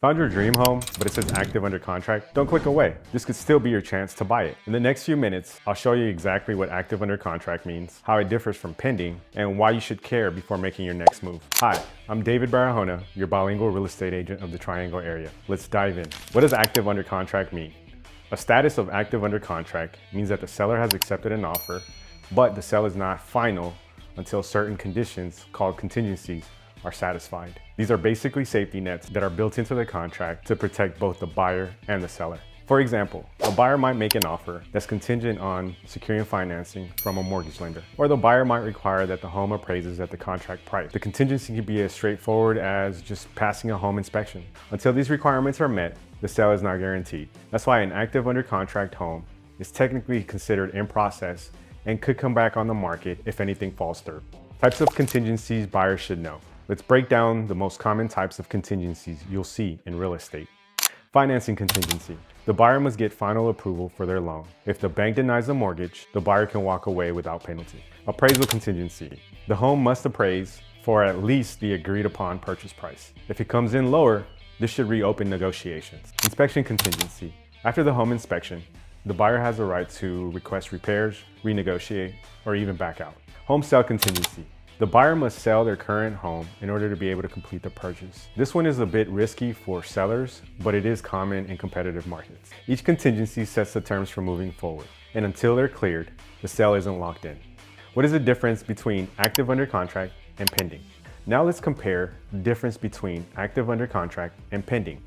Found your dream home, but it says active under contract? Don't click away. This could still be your chance to buy it. In the next few minutes, I'll show you exactly what active under contract means, how it differs from pending, and why you should care before making your next move. Hi, I'm David Barahona, your bilingual real estate agent of the Triangle area. Let's dive in. What does active under contract mean? A status of active under contract means that the seller has accepted an offer, but the sale is not final until certain conditions, called contingencies, are satisfied. These are basically safety nets that are built into the contract to protect both the buyer and the seller. For example, a buyer might make an offer that's contingent on securing financing from a mortgage lender, or the buyer might require that the home appraises at the contract price. The contingency can be as straightforward as just passing a home inspection. Until these requirements are met, the sale is not guaranteed. That's why an active under contract home is technically considered in process and could come back on the market if anything falls through. Types of contingencies buyers should know. Let's break down the most common types of contingencies you'll see in real estate. Financing contingency. The buyer must get final approval for their loan. If the bank denies the mortgage, the buyer can walk away without penalty. Appraisal contingency. The home must appraise for at least the agreed upon purchase price. If it comes in lower, this should reopen negotiations. Inspection contingency. After the home inspection, the buyer has the right to request repairs, renegotiate, or even back out. Home sale contingency. The buyer must sell their current home in order to be able to complete the purchase. This one is a bit risky for sellers, but it is common in competitive markets. Each contingency sets the terms for moving forward, and until they're cleared, the sale isn't locked in. What is the difference between active under contract and pending? Now let's compare the difference between active under contract and pending,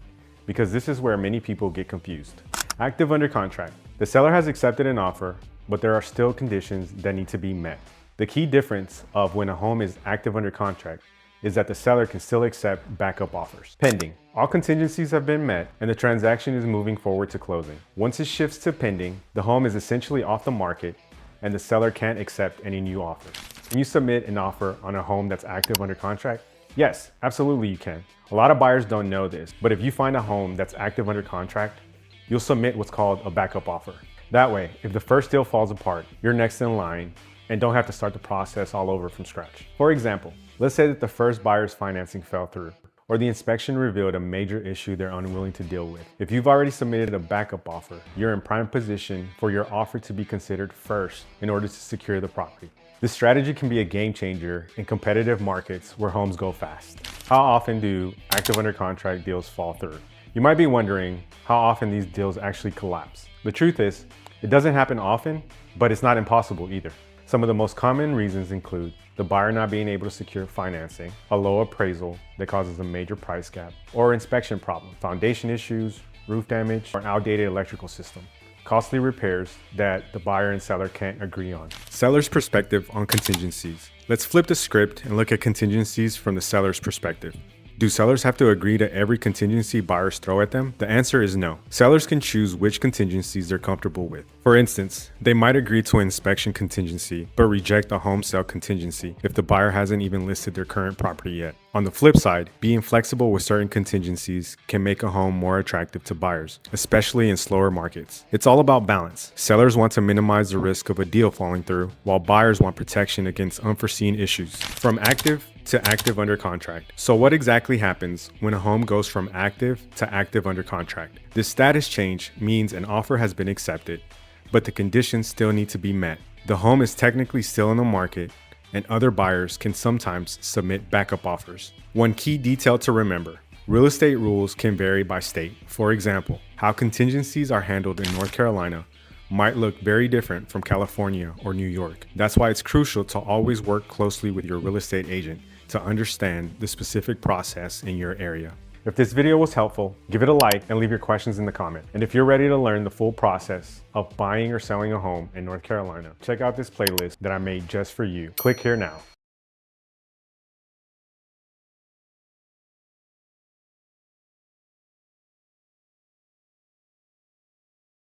because this is where many people get confused. Active under contract. The seller has accepted an offer, but there are still conditions that need to be met. The key difference of when a home is active under contract is that the seller can still accept backup offers. Pending. All contingencies have been met and the transaction is moving forward to closing. Once it shifts to pending, the home is essentially off the market and the seller can't accept any new offers. Can you submit an offer on a home that's active under contract? Yes, absolutely you can. A lot of buyers don't know this, but if you find a home that's active under contract, you'll submit what's called a backup offer. That way, if the first deal falls apart, you're next in line and don't have to start the process all over from scratch. For example, let's say that the first buyer's financing fell through, or the inspection revealed a major issue they're unwilling to deal with. If you've already submitted a backup offer, you're in prime position for your offer to be considered first in order to secure the property. This strategy can be a game changer in competitive markets where homes go fast. How often do active under contract deals fall through? You might be wondering how often these deals actually collapse. The truth is, it doesn't happen often, but it's not impossible either. Some of the most common reasons include the buyer not being able to secure financing, a low appraisal that causes a major price gap, or inspection problem, foundation issues, roof damage, or an outdated electrical system, costly repairs that the buyer and seller can't agree on. Seller's perspective on contingencies. Let's flip the script and look at contingencies from the seller's perspective. Do sellers have to agree to every contingency buyers throw at them? The answer is no. Sellers can choose which contingencies they're comfortable with. For instance, they might agree to an inspection contingency, but reject a home sale contingency if the buyer hasn't even listed their current property yet. On the flip side, being flexible with certain contingencies can make a home more attractive to buyers, especially in slower markets. It's all about balance. Sellers want to minimize the risk of a deal falling through, while buyers want protection against unforeseen issues. From active to active under contract. So what exactly happens when a home goes from active to active under contract? This status change means an offer has been accepted, but the conditions still need to be met. The home is technically still in the market, and other buyers can sometimes submit backup offers. One key detail to remember: real estate rules can vary by state. For example, how contingencies are handled in North Carolina might look very different from California or New York. That's why it's crucial to always work closely with your real estate agent to understand the specific process in your area. If this video was helpful, give it a like and leave your questions in the comment. And if you're ready to learn the full process of buying or selling a home in North Carolina, check out this playlist that I made just for you. Click here now.